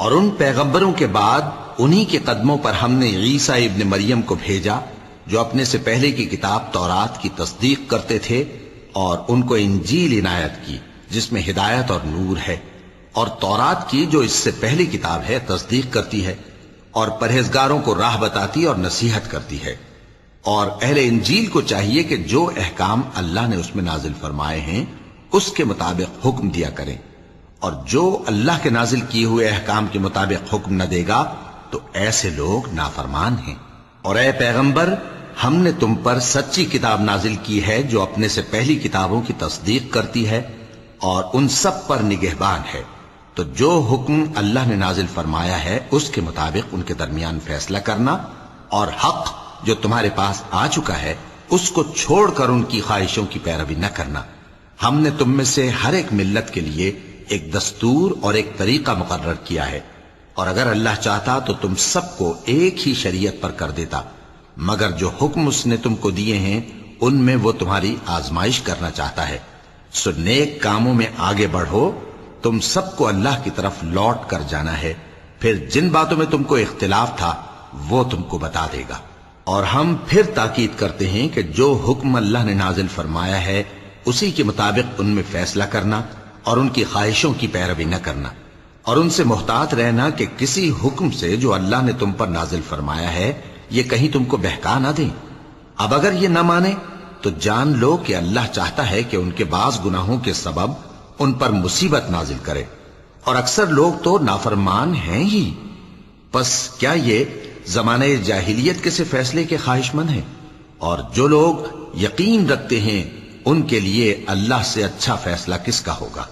اور ان پیغمبروں کے بعد انہی کے قدموں پر ہم نے عیسیٰ ابن مریم کو بھیجا جو اپنے سے پہلے کی کتاب تورات کی تصدیق کرتے تھے، اور ان کو انجیل عنایت کی جس میں ہدایت اور نور ہے، اور تورات کی جو اس سے پہلی کتاب ہے تصدیق کرتی ہے اور پرہیزگاروں کو راہ بتاتی اور نصیحت کرتی ہے۔ اور اہل انجیل کو چاہیے کہ جو احکام اللہ نے اس میں نازل فرمائے ہیں اس کے مطابق حکم دیا کریں، اور جو اللہ کے نازل کیے ہوئے احکام کے مطابق حکم نہ دے گا تو ایسے لوگ نافرمان ہیں۔ اور اے پیغمبر، ہم نے تم پر سچی کتاب نازل کی ہے جو اپنے سے پہلی کتابوں کی تصدیق کرتی ہے اور ان سب پر نگہبان ہے، تو جو حکم اللہ نے نازل فرمایا ہے اس کے مطابق ان کے درمیان فیصلہ کرنا، اور حق جو تمہارے پاس آ چکا ہے اس کو چھوڑ کر ان کی خواہشوں کی پیروی نہ کرنا۔ ہم نے تم میں سے ہر ایک ملت کے لیے ایک دستور اور ایک طریقہ مقرر کیا ہے، اور اگر اللہ چاہتا تو تم سب کو ایک ہی شریعت پر کر دیتا، مگر جو حکم اس نے تم کو دیے ہیں ان میں وہ تمہاری آزمائش کرنا چاہتا ہے۔ سو نیک کاموں میں آگے بڑھو، تم سب کو اللہ کی طرف لوٹ کر جانا ہے، پھر جن باتوں میں تم کو اختلاف تھا وہ تم کو بتا دے گا۔ اور ہم پھر تاکید کرتے ہیں کہ جو حکم اللہ نے نازل فرمایا ہے اسی کے مطابق ان میں فیصلہ کرنا اور ان کی خواہشوں کی پیروی نہ کرنا، اور ان سے محتاط رہنا کہ کسی حکم سے جو اللہ نے تم پر نازل فرمایا ہے یہ کہیں تم کو بہکا نہ دیں۔ اب اگر یہ نہ مانے تو جان لو کہ اللہ چاہتا ہے کہ ان کے بعض گناہوں کے سبب ان پر مصیبت نازل کرے، اور اکثر لوگ تو نافرمان ہیں ہی۔ پس کیا یہ زمانہ جاہلیت کے سے فیصلے کے خواہش مند ہیں؟ اور جو لوگ یقین رکھتے ہیں ان کے لیے اللہ سے اچھا فیصلہ کس کا ہوگا؟